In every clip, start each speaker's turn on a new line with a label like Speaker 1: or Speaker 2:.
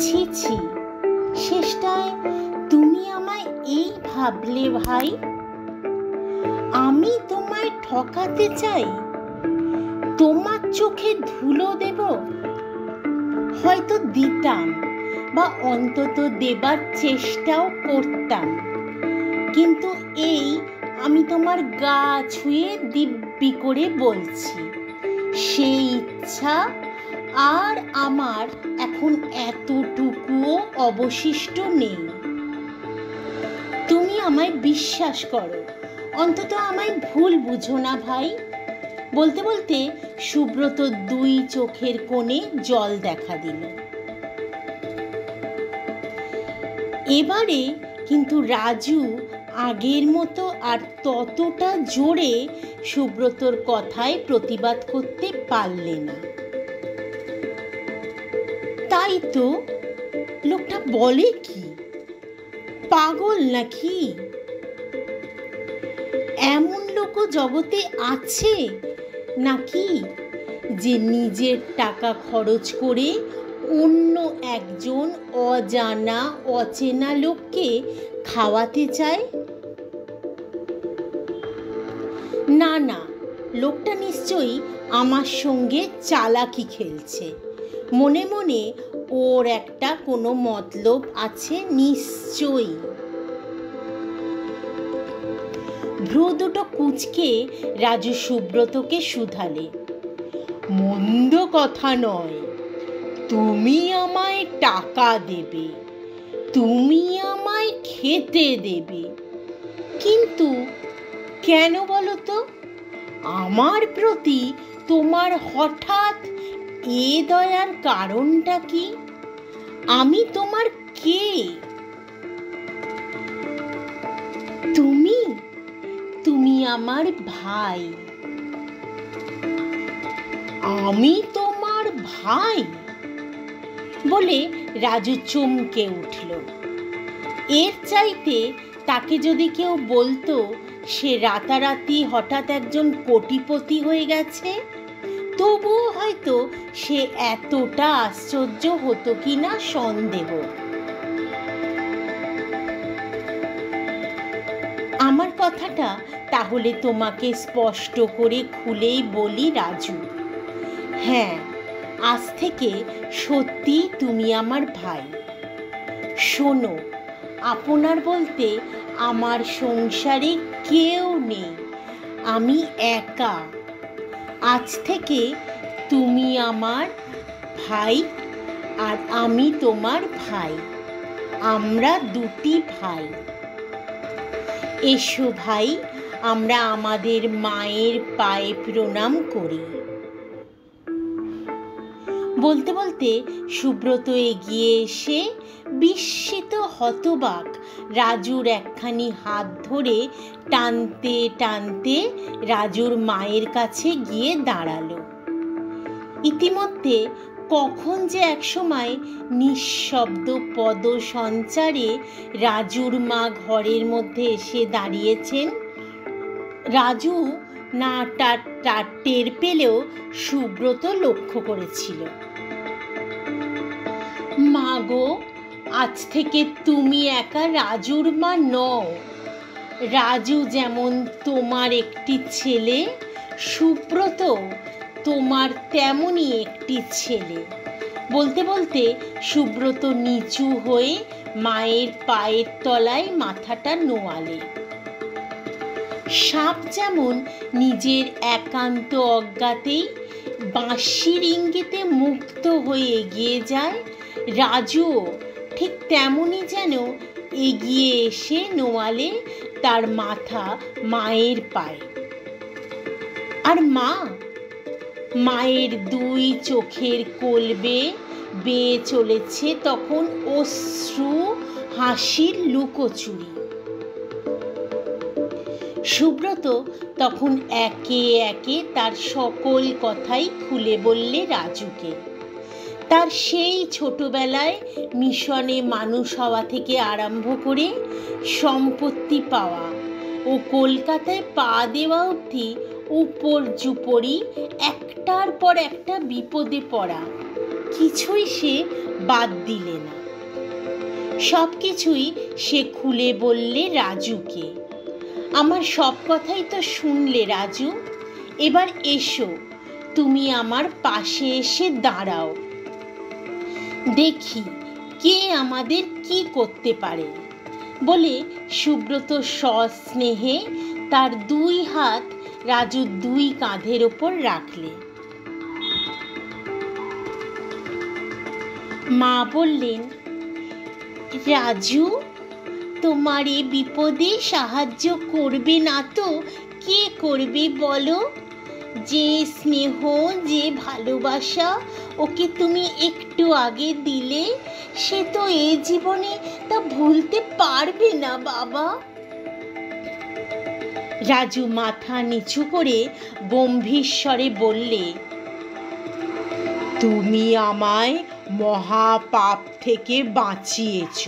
Speaker 1: ছি ছি, শেষটায় তুমি আমায় এই ভাবলে ভাই? আমি তোমায় ঠকাতে চাই, তোমার চোখে ধুলো দেব? হয়তো দিতাম, বা অন্তত দেবার চেষ্টাও করতাম, কিন্তু এই আমি তোমার গা ছুঁয়ে দিব্যি করে বলছি, সেই ইচ্ছা আর আমার এখন এতটুকুও অবশিষ্ট নেই। তুমি আমায় বিশ্বাস করো, অন্তত আমায় ভুল বুঝো না ভাই। বলতে বলতে সুব্রত দুই চোখের কোণে জল দেখা দিল। এবারে কিন্তু রাজু আগের মতো আর ততটা জোরে সুব্রতর কথায় প্রতিবাদ করতে পারলে না। তাই তো, লোকটা বলে কি, পাগল নাকি? এমন লোকও জগতে আছে নাকি যে নিজের টাকা খরচ করে অন্য একজন অজানা অচেনা লোককে খাওয়াতে চায়? না না, লোকটা নিশ্চয়ই আমার সঙ্গে চালাকি খেলছে। মনে মনে ওর একটা কোনো মতলব আছে নিশ্চয়ই। ভ্রু দুটো কুঁচকে রাজু সুব্রতকে শুধালে, মন্দ কথা নয়, তুমি আমায় টাকা দেবে, তুমি আমায় খেতে দেবে, কিন্তু কেন বলো তো? আমার প্রতি তোমার হঠাৎ এ দয়ার কারণটা কি? আমি তোমার কে? তুমি আমার ভাই। আমি তোমার ভাই বলে রাজু চমকে উঠল। এর চাইতে তাকে যদি কেউ বলতো সে রাতারাতি হঠাৎ একজন কোটিপতি হয়ে গেছে, তবুও হয়তো সে এতটা আশ্চর্য হতো কিনা সন্দেহ। আমার কথাটা তাহলে তোমাকে স্পষ্ট করে খুলেই বলি রাজু, হ্যাঁ, আজ থেকে সত্যি তুমি আমার ভাই। শোনো, আপনার বলতে আমার সংসারে কেউ নেই, আমি একা। আজ থেকে তুমি আমার ভাই আর আমি তোমার ভাই, আমরা দুটি ভাই। এসো ভাই, আমরা আমাদের মায়ের পায়ে প্রণাম করি। বলতে বলতে সুব্রত এগিয়ে এসে বিস্মিত হতবাক রাজুর একখানি হাত ধরে টানতে টানতে রাজুর মায়ের কাছে গিয়ে দাঁড়ালো। ইতিমধ্যে কখন যে একসময় নিঃশব্দ পদ সঞ্চারে রাজুর মা ঘরের মধ্যে এসে দাঁড়িয়েছেন, রাজু না টের পেলেও সুব্রত লক্ষ্য করেছিল। মা গো, আজ থেকে তুমি একা রাজুর মা নও। রাজু যেমন তোমার একটি ছেলে, সুব্রত তোমার তেমনই একটি ছেলে। বলতে বলতে সুব্রত নিচু হয়ে মায়ের পায়ের তলায় মাথাটা নোয়ালে। সাপ যেমন নিজের একান্ত অজ্ঞাতেই বাঁশির ইঙ্গিতে মুক্ত হয়ে এগিয়ে যায়, রাজুও ঠিক তেমনই যেন এগিয়ে এসে নোয়ালে তার মাথা মায়ের পায়ে। আর মায়ের দুই চোখের কোলবে বেয়ে চলেছে তখন অশ্রু হাসির লুকোচুরি। সুব্রত তখন একে একে তার সকল কথাই খুলে বললে রাজুকে। তার সেই ছোটবেলায় মিশনে মানুষ হওয়া থেকে আরম্ভ করে সম্পত্তি পাওয়া ও কলকাতায় পা দেওয়া অবধি উপর্যুপরি একটার পর একটা বিপদে পড়া, কিছুই সে বাদ দিলে না। সব কিছুই সে খুলে বললে রাজুকে। আমার সব কথাই তো শুনলে রাজু, এবার এসো, তুমি আমার পাশে এসে দাঁড়াও, দেখি কে আমাদের কি করতে পারে বলে সুব্রত সস্নেহে তার দুই হাত রাজুর দুই কাঁধের ওপর রাখলে। মা বললেন, রাজু, তোমার এ বিপদে সাহায্য করবে না তো কে করবে বলো? যে স্নেহ, যে ভালোবাসা ওকে তুমি একটু আগে দিলে, সে তো এ জীবনে তা ভুলতে পারবে না বাবা। রাজু মাথা নিচু করে গম্ভীর স্বরে বললে, তুমি আমায় মহাপাপ থেকে বাঁচিয়েছ।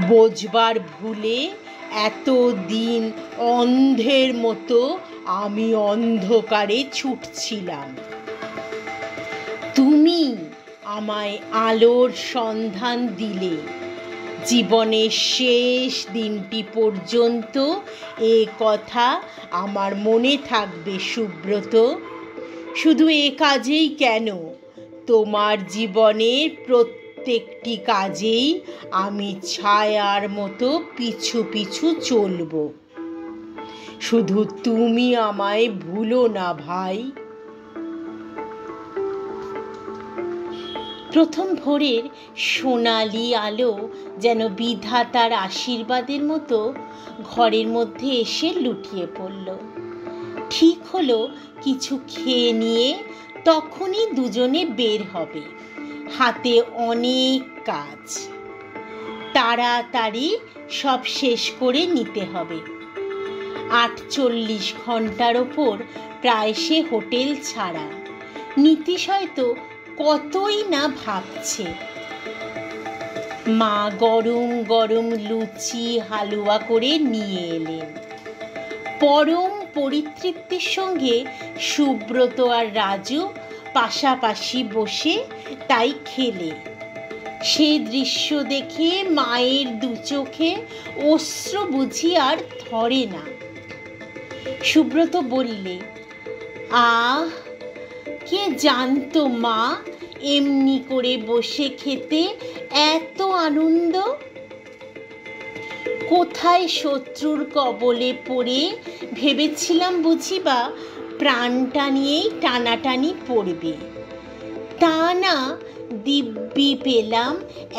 Speaker 1: বোঝবার ভুলে এতদিন অন্ধের মতো আমি অন্ধকারে ছুটছিলাম। তুমি আমায় আলোর সন্ধান দিলে। জীবনের শেষ দিনটি পর্যন্ত এ কথা আমার মনে থাকবে সুব্রত। শুধু এ কাজেই কেন, তোমার জীবনের প্রত্যেকটি কাজেই আমি ছায়ার মতো পিছু পিছু চলব। শুধু তুমি আমায় ভুলো না ভাই। প্রথম ভোরের সোনালি আলো যেন বিধাতার আশীর্বাদের মতো ঘরের মধ্যে এসে লুটিয়ে পড়ল। ঠিক হলো কিছু খেয়ে নিয়ে তখনই দুজনে বের হবে। হাতে অনেক কাজ, তাড়াতাড়ি সব শেষ করে নিতে হবে। 48 ঘন্টার ওপর প্রায় সে হোটেল ছাড়া। নীতিশ হয়তো কতই না ভাবছে। মা গরম গরম লুচি হালুয়া করে নিয়ে এলেন। পরম পরিতৃপ্তির সঙ্গে সুব্রত আর রাজু পাশাপাশি বসে তাই খেলে। সে দৃশ্য দেখে মায়ের দু চোখে অশ্রু বুঝি আর ধরে না। সুব্রত বললে, আহ, কে জানতো মা এমনি করে বসে খেতে এত আনন্দ। কোথায় শত্রুর কবলে পড়ে ভেবেছিলাম বুঝিবা প্রাণটা নিয়েই টানাটানি পড়বে, তা না, দিব্যি পেলাম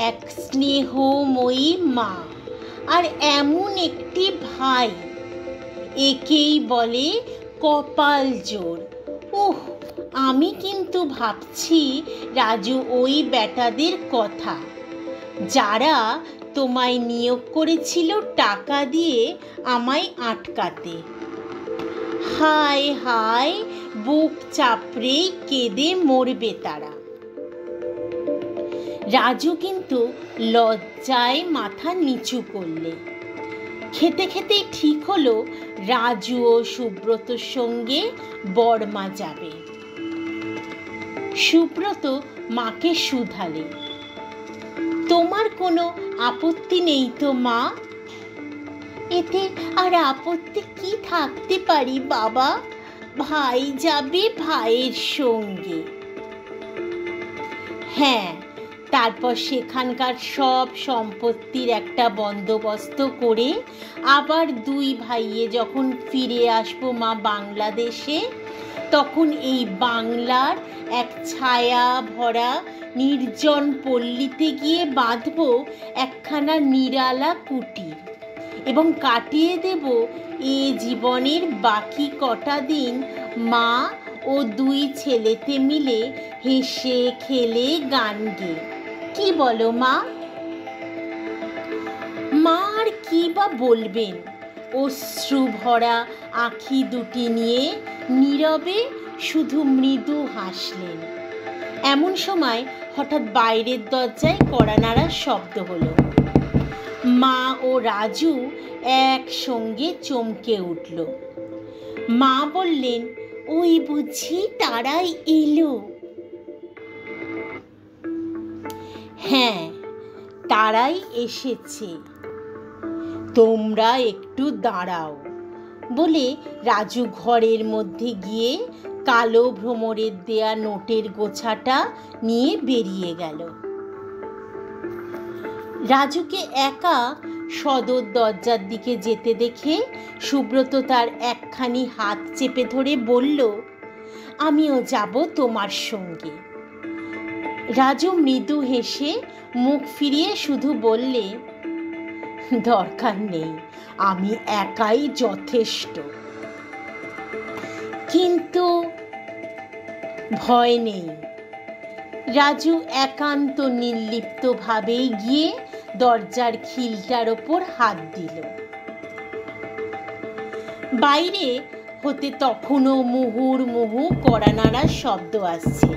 Speaker 1: এক স্নেহময়ী মা আর এমন একটি ভাই। একেই বলে কপাল জোর। উহ, আমি কিন্তু ভাবছি রাজু ওই বেটাদের কথা, যারা তোমায় নিয়োগ করেছিল টাকা দিয়ে আমায় আটকাতে। হায় হায়, বুক চাপড়ে কেঁদে মরবে তারা। রাজু কিন্তু লজ্জায় মাথা নিচু করলে। খেতে খেতেই ঠিক হলো রাজু ও সুব্রতর সঙ্গে বড়মা যাবে। সুব্রত মাকে শুধালে, তোমার কোনো আপত্তি নেই তো মা? এতে আর আপত্তি কি থাকতে পারি বাবা, ভাই যাবে ভাইয়ের সঙ্গে। হ্যাঁ, তারপর সেখানকার সব সম্পত্তির একটা বন্দোবস্ত করে আবার দুই ভাইয়ে যখন ফিরে আসবো মা বাংলাদেশে, তখন এই বাংলার এক ছায়া ভরা নির্জন পল্লীতে গিয়ে বাঁধব একখানা নিরালা কুটির এবং কাটিয়ে দেব এ জীবনের বাকি কটা দিন মা ও দুই ছেলেতে মিলে হেসে খেলে গান গেয়ে। কি বলো মা? মা আর কি বা বলবেন, অশ্রু ভরা আঁখি দুটি নিয়ে নীরবে শুধু মৃদু হাসলেন। এমন সময় হঠাৎ বাইরের দরজায় কড়া নাড়ার শব্দ হলো। মা ও রাজু একসঙ্গে চমকে উঠল। মা বললেন, ওই বুঝি তারাই এলো। হ্যাঁ, তারাই এসেছে, তোমরা একটু দাঁড়াও বলে রাজু ঘরের মধ্যে গিয়ে কালো ভ্রমরের দেয়া নোটের গোছাটা নিয়ে বেরিয়ে গেল। রাজুকে একা সদর দরজার দিকে যেতে দেখে সুব্রত তার একখানি হাত চেপে ধরে বলল, আমিও যাব তোমার সঙ্গে। রাজু মৃদু হেসে মুখ ফিরিয়ে শুধু বললে, দরকার নেই, আমি একাই যথেষ্ট। কিন্তু ভয় নেই। রাজু একান্ত নির্লিপ্তভাবেই গিয়ে দরজার খিলটার ওপর হাত দিল। বাইরে হতে তখনও মুহুর্মুহু কড়া নাড়ার শব্দ আসছে,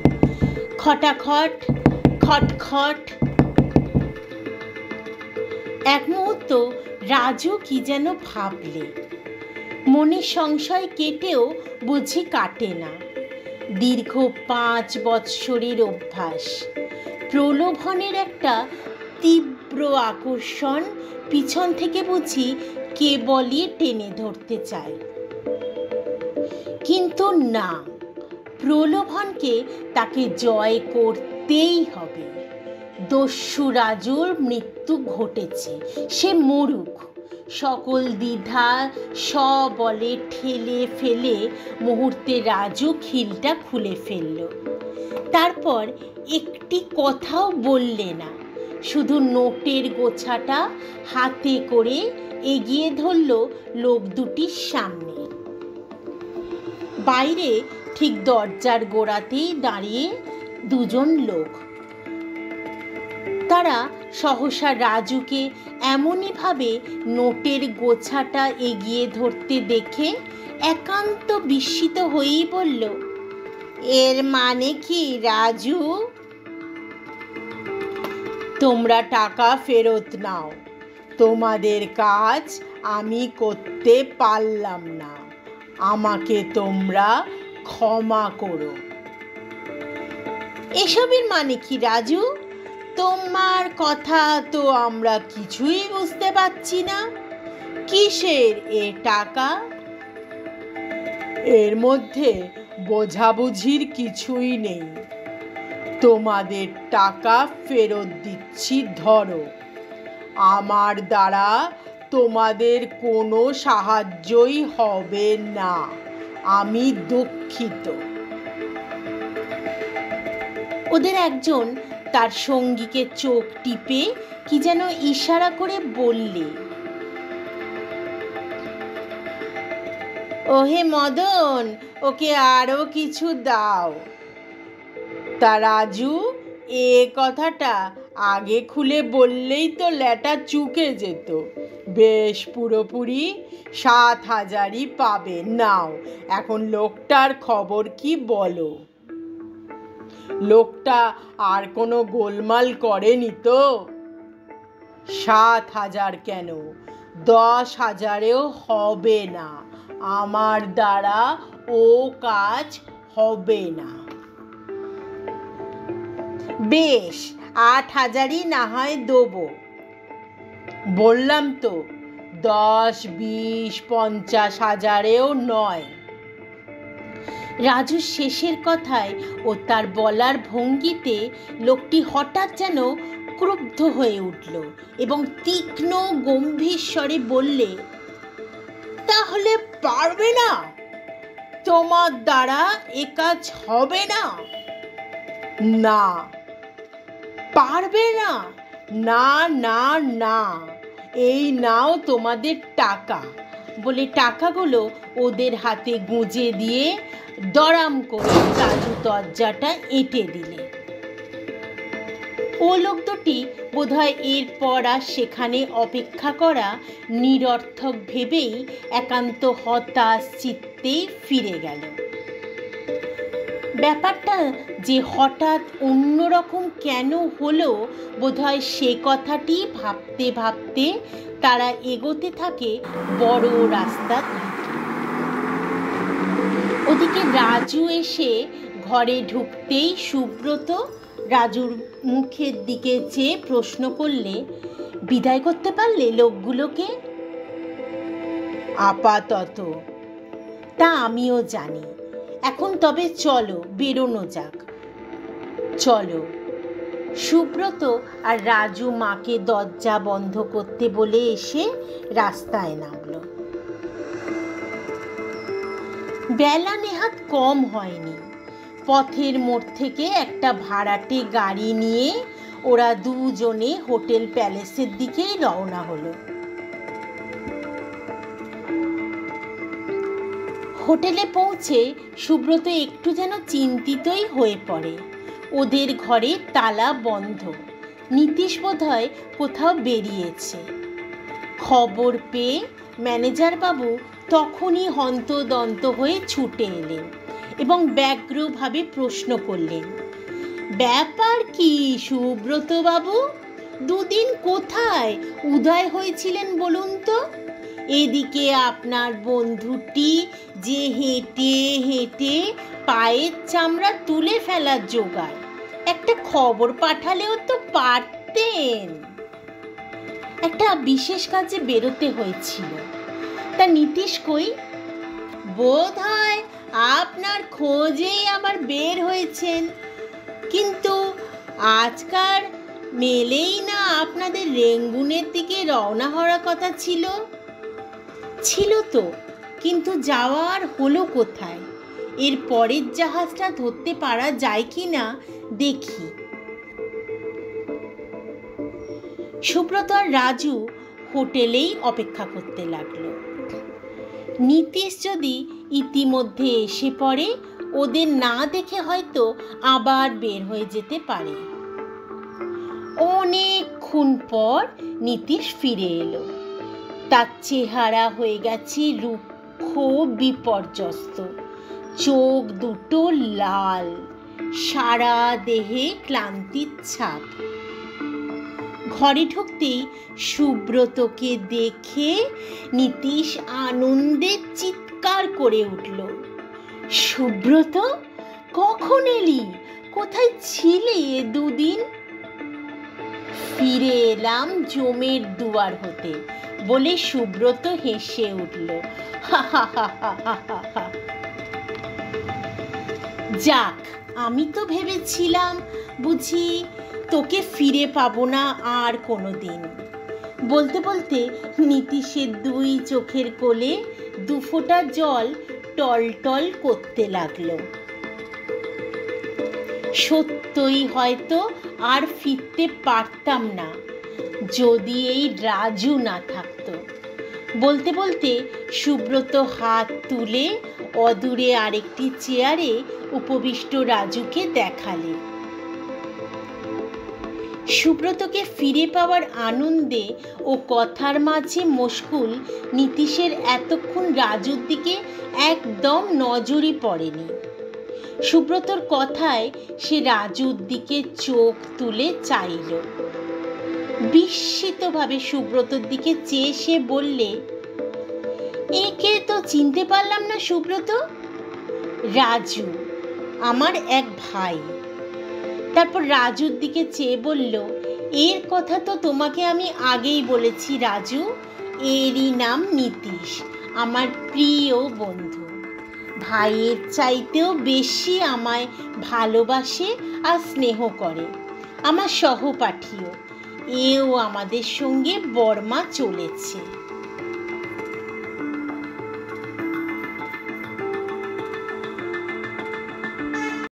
Speaker 1: খটাখট খটখট। এক মুহূর্ত রাজু কি যেন ভাবলে, মনে সংশয় কেটেও বুঝি কাটে না। দীর্ঘ 5 বৎসরের অভ্যাস, প্রলোভনের একটা তীব্র আকর্ষণ পিছন থেকে বুঝি কেবলই টেনে ধরতে চায়। কিন্তু না, প্রলোভনকে তাকে জয় করতেই হবে। দস্যু রাজুর মৃত্যু ঘটেছে, সে মরুক। সকল দ্বিধা সবলে ঠেলে ফেলে মুহূর্তে রাজু খিলটা খুলে ফেলল। তারপর একটি কথাও বললে না, শুধু নোটের গোছাটা হাতে করে এগিয়ে ধরল লোক দুটির সামনে। বাইরে ঠিক দরজার গোড়াতেই দাঁড়িয়ে দুজন লোক। তারা সহসা রাজুকে এমনইভাবে নোটের গোছাটা এগিয়ে ধরতে দেখে একান্ত বিস্মিত হয়েই বলল, এর মানে কি রাজু? তোমরা টাকা ফেরত নাও, তোমাদের কাজ আমি করতে পারলাম না, আমাকে তোমরা ক্ষমা করো। এসবের মানে কি রাজু? তোমার কথা তো আমরা কিছুই বুঝতে পারছি না। কিসের এ টাকা? এর মধ্যে বোঝাবুঝির কিছুই নেই, তোমাদের টাকা ফেরত দিচ্ছি, ধরো। আমার দ্বারা তোমাদের কোনো সাহায্যই হবে না, আমি দুঃখিত। ওদের একজন তার সঙ্গীকে চোখ টিপে কি যেন ইশারা করে বললে, ওহে মদন, ওকে আরো কিছু দাও। তা রাজু, এ কথাটা আগে খুলে বললেই তো ল্যাটা চুকে যেত। বেশ, পুরোপুরি 7,000ই পাবে, নাও। এখন লোকটার খবর কি বলো? লোকটা আর কোনো গোলমাল করেনি তো? 7,000 কেন, 10,000এও হবে না, আমার দ্বারা ও কাজ হবে না। বেশ, 8,000ই না হয় দেবো। বললাম তো, 10, 20, 50,000এও নয়। রাজু শেষের কথায় ও তার বলার ভঙ্গিতে লোকটি হঠাৎ যেন ক্রুদ্ধ হয়ে উঠল এবং তীক্ষ্ণ গম্ভীর স্বরে বললে, তাহলে পারবে না? তোমার দ্বারা এ কাজ হবে না? না, পারবে না? না না না, এই নাও তোমাদের টাকা বলে টাকাগুলো ওদের হাতে গুঁজে দিয়ে দড়াম করে রাজু দরজাটা এঁটে দিলে। ও লোক দুটি বোধহয় এরপর আর সেখানে অপেক্ষা করা নিরর্থক ভেবেই একান্ত হতাশ চিত্তে ফিরে গেল। ব্যাপারটা যে হঠাৎ অন্যরকম কেন হলো, বোধহয় সে কথাটি ভাবতে ভাবতে তারা এগোতে থাকে বড় রাস্তার দিকে। ওদিকে রাজু এসে ঘরে ঢুকতেই সুব্রত রাজুর মুখের দিকে চেয়ে প্রশ্ন করলে, বিদায় করতে পারলে লোকগুলোকে? আপাতত। তা আমিও জানি। এখন তবে চলো, বেরোনো যাক। চলো। সুব্রত আর রাজু মাকে দরজা বন্ধ করতে বলে এসে রাস্তায় নামলো। বেলা নেহাত কম হয়নি। পথের মোড় থেকে একটা ভাড়াটে গাড়ি নিয়ে ওরা দুজনে হোটেল প্যালেসের দিকে রওনা হলো। হোটেলে পৌঁছে সুব্রত একটু যেন চিন্তিতই হয়ে পড়ে। ওদের ঘরে তালা বন্ধ। নীতিশ বোধহয় কোথাও বেরিয়েছে। খবর পেয়ে ম্যানেজার বাবু তখনই হন্তদন্ত হয়ে ছুটে এলেন এবং ব্যগ্রভাবে প্রশ্ন করলেন, ব্যাপার কি সুব্রত বাবু? দুদিন কোথায় উদয় হয়েছিলেন বলুন তো? এদিকে আপনার বন্ধুটি যে হেঁটে হেঁটে পায়ের চামড়া তুলে ফেলার জোগাড়। একটা খবর পাঠালেও তো পারতেন। একটা বিশেষ কাজে বেরোতে হয়েছিল। তা নীতিশ কই? বোধ হয় আপনার খোঁজেই আবার বের হয়েছেন, কিন্তু আজকাল মেলেই না। আপনাদের রেঙ্গুনের দিকে রওনা হওয়ার কথা ছিল। ছিল তো, কিন্তু যাওয়ার হলো কোথায়? এর পরের জাহাজটা ধরতে পারা যায় কি না দেখি। সুব্রত আর রাজু হোটেলেই অপেক্ষা করতে লাগলো। নীতিশ যদি ইতিমধ্যে এসে পড়ে, ওদের না দেখে হয়তো আবার বের হয়ে যেতে পারে। অনেকক্ষণ পর নীতিশ ফিরে এলো। তার চেহারা হয়ে গেছে রুক্ষ বিপর্যস্ত, চোখ দুটো লাল, সারা দেহে ক্লান্তির ছাপ। ঘরে ঢুকতেই সুব্রতকে দেখে নীতিশ আনন্দে চিৎকার করে উঠল, সুব্রত, কখন এলি? কোথায় ছিলে দুদিন? ফিরে এলাম জমের দুয়ার হতে বলে সুব্রত হেসে উঠল। যাক, আমি তো ভেবেছিলাম বুঝি তোকে ফিরে পাবো না আর কোনো দিন। বলতে বলতে নীতিশের দুই চোখের কোলে দুফোঁটা জল টলটল করতে লাগলো। সত্যই হয়তো আর ফিরতে পারতাম না যদি এই রাজু না থাকতো। বলতে বলতে সুব্রত হাত তুলে অদূরে আরেকটি চেয়ারে উপবিষ্ট রাজুকে দেখালে। সুব্রতকে ফিরে পাওয়ার আনন্দে ও কথার মাঝে মশগুল নীতিশের এতক্ষণ রাজুর দিকে একদম নজরই পড়েনি। সুব্রতর কথায় সে রাজুর দিকে চোখ তুলে চাইল। বিস্মিতভাবে সুব্রতর দিকে চেয়ে সে বললে, একে তো চিনতে পারলাম না সুব্রত। রাজু, আমার এক ভাই। তারপর রাজুর দিকে চেয়ে বলল, এর কথা তো তোমাকে আমি আগেই বলেছি রাজু, এরই নাম নীতিশ, আমার প্রিয় বন্ধু। ভাইয়ের চাইতেও বেশি আমায় ভালোবাসে আর স্নেহ করে। আমার সহপাঠীও, এও আমাদের সঙ্গে বর্মা চলেছে।